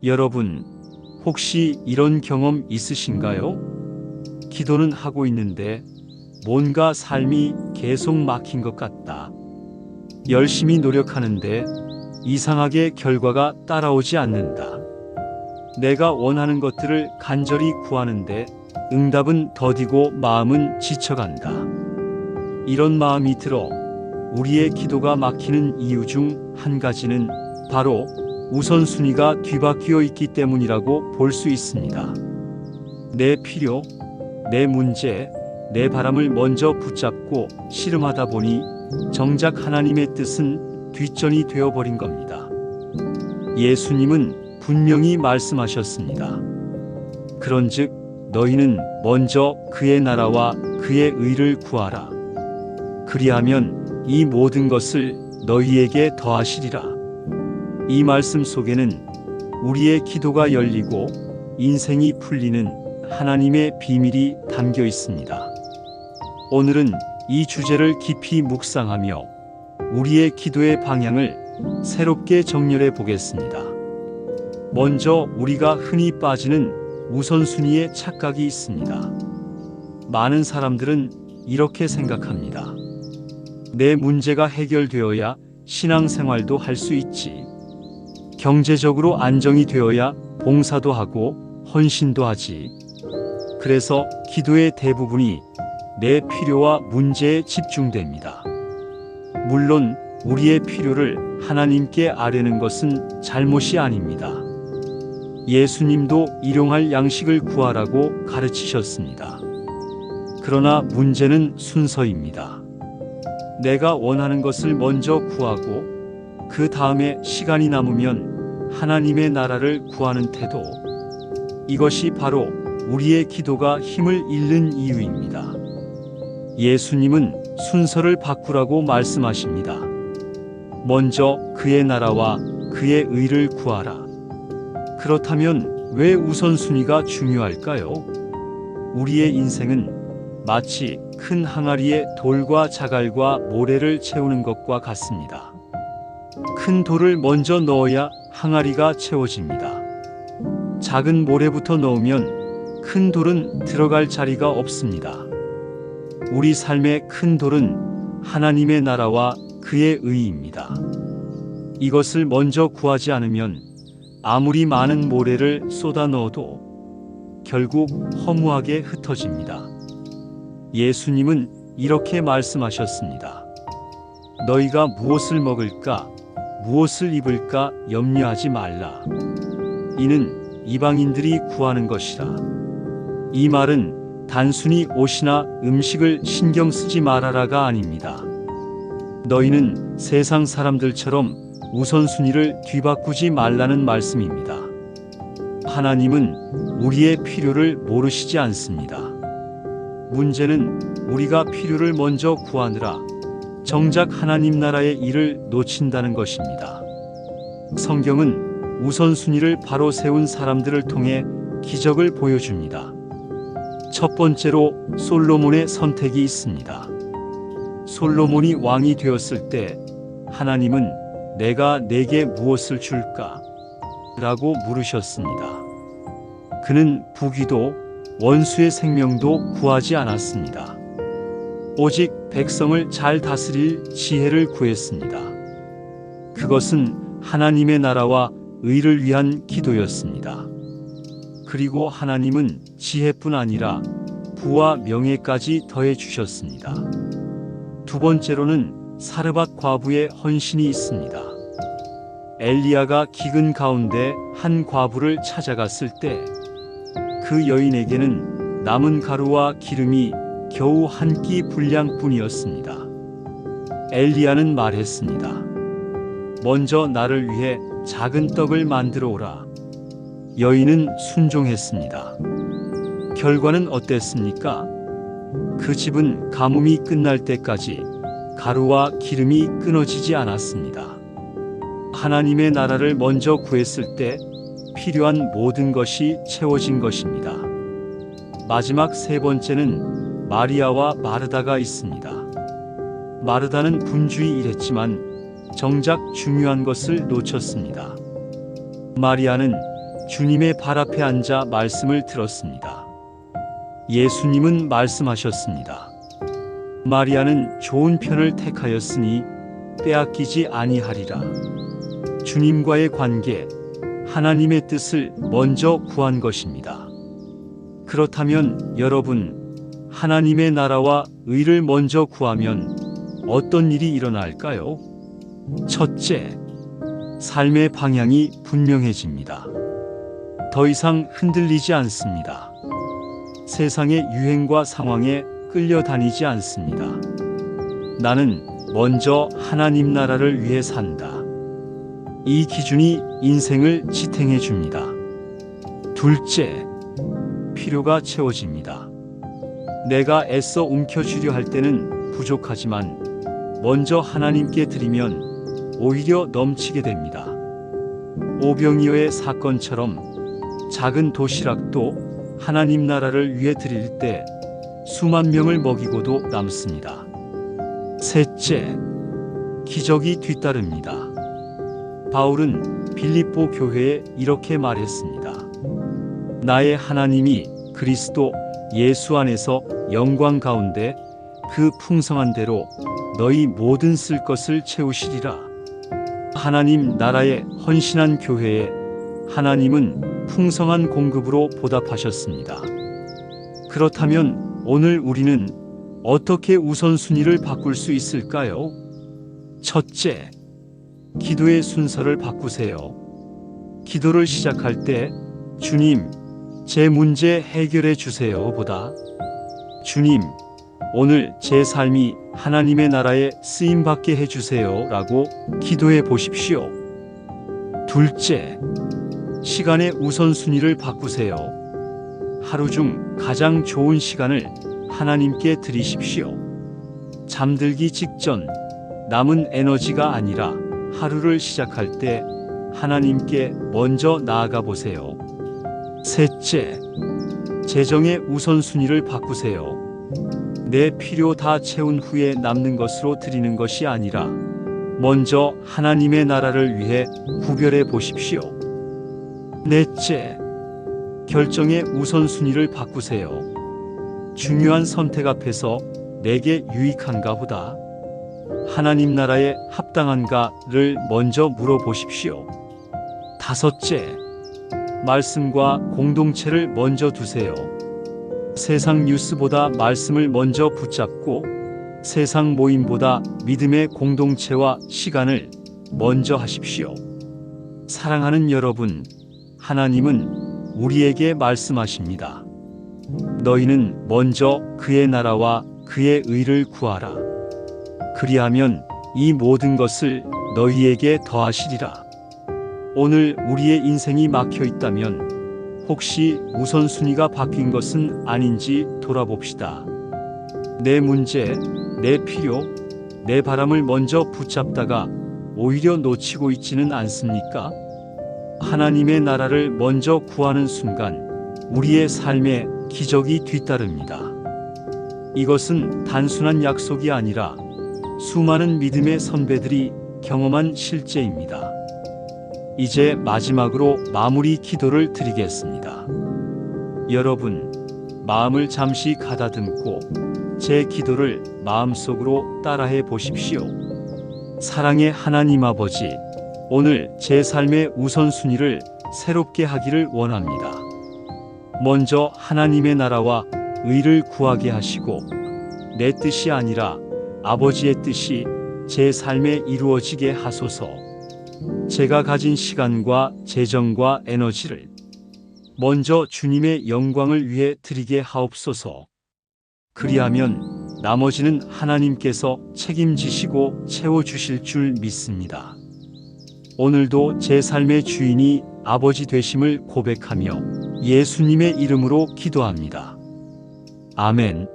여러분, 혹시 이런 경험 있으신가요? 기도는 하고 있는데 뭔가 삶이 계속 막힌 것 같다. 열심히 노력하는데 이상하게 결과가 따라오지 않는다. 내가 원하는 것들을 간절히 구하는데 응답은 더디고 마음은 지쳐간다. 이런 마음이 들어 우리의 기도가 막히는 이유 중 한 가지는 바로 우선순위가 뒤바뀌어 있기 때문이라고 볼 수 있습니다. 내 필요, 내 문제, 내 바람을 먼저 붙잡고 씨름하다 보니 정작 하나님의 뜻은 뒷전이 되어버린 겁니다. 예수님은 분명히 말씀하셨습니다. 그런즉 너희는 먼저 그의 나라와 그의 의를 구하라. 그리하면 이 모든 것을 너희에게 더하시리라. 이 말씀 속에는 우리의 기도가 열리고 인생이 풀리는 하나님의 비밀이 담겨 있습니다. 오늘은 이 주제를 깊이 묵상하며 우리의 기도의 방향을 새롭게 정렬해 보겠습니다. 먼저 우리가 흔히 빠지는 우선순위에 착각이 있습니다. 많은 사람들은 이렇게 생각합니다. 내 문제가 해결되어야 신앙생활도 할 수 있지. 경제적으로 안정이 되어야 봉사도 하고 헌신도 하지. 그래서 기도의 대부분이 내 필요와 문제에 집중됩니다. 물론 우리의 필요를 하나님께 아뢰는 것은 잘못이 아닙니다. 예수님도 일용할 양식을 구하라고 가르치셨습니다. 그러나 문제는 순서입니다. 내가 원하는 것을 먼저 구하고 그 다음에 시간이 남으면 하나님의 나라를 구하는 태도. 이것이 바로 우리의 기도가 힘을 잃는 이유입니다. 예수님은 순서를 바꾸라고 말씀하십니다. 먼저 그의 나라와 그의 의를 구하라. 그렇다면 왜 우선순위가 중요할까요? 우리의 인생은 마치 큰 항아리에 돌과 자갈과 모래를 채우는 것과 같습니다. 큰 돌을 먼저 넣어야 항아리가 채워집니다. 작은 모래부터 넣으면 큰 돌은 들어갈 자리가 없습니다. 우리 삶의 큰 돌은 하나님의 나라와 그의 의입니다. 이것을 먼저 구하지 않으면 아무리 많은 모래를 쏟아 넣어도 결국 허무하게 흩어집니다. 예수님은 이렇게 말씀하셨습니다. 너희가 무엇을 먹을까, 무엇을 입을까 염려하지 말라. 이는 이방인들이 구하는 것이라. 이 말은 단순히 옷이나 음식을 신경 쓰지 말아라가 아닙니다. 너희는 세상 사람들처럼 우선순위를 뒤바꾸지 말라는 말씀입니다. 하나님은 우리의 필요를 모르시지 않습니다. 문제는 우리가 필요를 먼저 구하느라 정작 하나님 나라의 일을 놓친다는 것입니다. 성경은 우선순위를 바로 세운 사람들을 통해 기적을 보여줍니다. 첫 번째로 솔로몬의 선택이 있습니다. 솔로몬이 왕이 되었을 때 하나님은 내가 네게 무엇을 줄까? 라고 물으셨습니다. 그는 부귀도 원수의 생명도 구하지 않았습니다. 오직 백성을 잘 다스릴 지혜를 구했습니다. 그것은 하나님의 나라와 의를 위한 기도였습니다. 그리고 하나님은 지혜뿐 아니라 부와 명예까지 더해 주셨습니다. 두 번째로는 사르밧 과부의 헌신이 있습니다. 엘리야가 기근 가운데 한 과부를 찾아갔을 때 그 여인에게는 남은 가루와 기름이 겨우 한 끼 분량뿐이었습니다. 엘리야는 말했습니다. 먼저 나를 위해 작은 떡을 만들어 오라. 여인은 순종했습니다. 결과는 어땠습니까? 그 집은 가뭄이 끝날 때까지 가루와 기름이 끊어지지 않았습니다. 하나님의 나라를 먼저 구했을 때 필요한 모든 것이 채워진 것입니다. 마지막 세 번째는 마리아와 마르다가 있습니다. 마르다는 분주히 일했지만 정작 중요한 것을 놓쳤습니다. 마리아는 주님의 발 앞에 앉아 말씀을 들었습니다. 예수님은 말씀하셨습니다. 마리아는 좋은 편을 택하였으니 빼앗기지 아니하리라. 주님과의 관계, 하나님의 뜻을 먼저 구한 것입니다. 그렇다면 여러분, 하나님의 나라와 의를 먼저 구하면 어떤 일이 일어날까요? 첫째, 삶의 방향이 분명해집니다. 더 이상 흔들리지 않습니다. 세상의 유행과 상황에 끌려다니지 않습니다. 나는 먼저 하나님 나라를 위해 산다. 이 기준이 인생을 지탱해 줍니다. 둘째, 필요가 채워집니다. 내가 애써 움켜쥐려 할 때는 부족하지만 먼저 하나님께 드리면 오히려 넘치게 됩니다. 오병이어의 사건처럼 작은 도시락도 하나님 나라를 위해 드릴 때 수만 명을 먹이고도 남습니다. 셋째, 기적이 뒤따릅니다. 바울은 빌립보 교회에 이렇게 말했습니다. 나의 하나님이 그리스도 예수 안에서 영광 가운데 그 풍성한 대로 너희 모든 쓸 것을 채우시리라. 하나님 나라에 헌신한 교회에 하나님은 풍성한 공급으로 보답하셨습니다. 그렇다면 오늘 우리는 어떻게 우선순위를 바꿀 수 있을까요? 첫째, 기도의 순서를 바꾸세요. 기도를 시작할 때 주님, 제 문제 해결해 주세요 보다 주님, 오늘 제 삶이 하나님의 나라에 쓰임받게 해주세요 라고 기도해 보십시오. 둘째, 시간의 우선순위를 바꾸세요. 하루 중 가장 좋은 시간을 하나님께 드리십시오. 잠들기 직전 남은 에너지가 아니라 하루를 시작할 때 하나님께 먼저 나아가 보세요. 셋째, 재정의 우선순위를 바꾸세요. 내 필요 다 채운 후에 남는 것으로 드리는 것이 아니라 먼저 하나님의 나라를 위해 구별해 보십시오. 넷째, 결정의 우선순위를 바꾸세요. 중요한 선택 앞에서 내게 유익한가 보다 하나님 나라에 합당한가를 먼저 물어보십시오. 다섯째, 말씀과 공동체를 먼저 두세요. 세상 뉴스보다 말씀을 먼저 붙잡고 세상 모임보다 믿음의 공동체와 시간을 먼저 하십시오. 사랑하는 여러분, 하나님은 우리에게 말씀하십니다. 너희는 먼저 그의 나라와 그의 의를 구하라. 그리하면 이 모든 것을 너희에게 더하시리라. 오늘 우리의 인생이 막혀 있다면 혹시 우선순위가 바뀐 것은 아닌지 돌아봅시다. 내 문제, 내 필요, 내 바람을 먼저 붙잡다가 오히려 놓치고 있지는 않습니까? 하나님의 나라를 먼저 구하는 순간 우리의 삶에 기적이 뒤따릅니다. 이것은 단순한 약속이 아니라 수많은 믿음의 선배들이 경험한 실제입니다. 이제 마지막으로 마무리 기도를 드리겠습니다. 여러분, 마음을 잠시 가다듬고 제 기도를 마음속으로 따라해 보십시오. 사랑의 하나님 아버지, 오늘 제 삶의 우선순위를 새롭게 하기를 원합니다. 먼저 하나님의 나라와 의를 구하게 하시고 내 뜻이 아니라 아버지의 뜻이 제 삶에 이루어지게 하소서. 제가 가진 시간과 재정과 에너지를 먼저 주님의 영광을 위해 드리게 하옵소서. 그리하면 나머지는 하나님께서 책임지시고 채워주실 줄 믿습니다. 오늘도 제 삶의 주인이 아버지 되심을 고백하며 예수님의 이름으로 기도합니다. 아멘.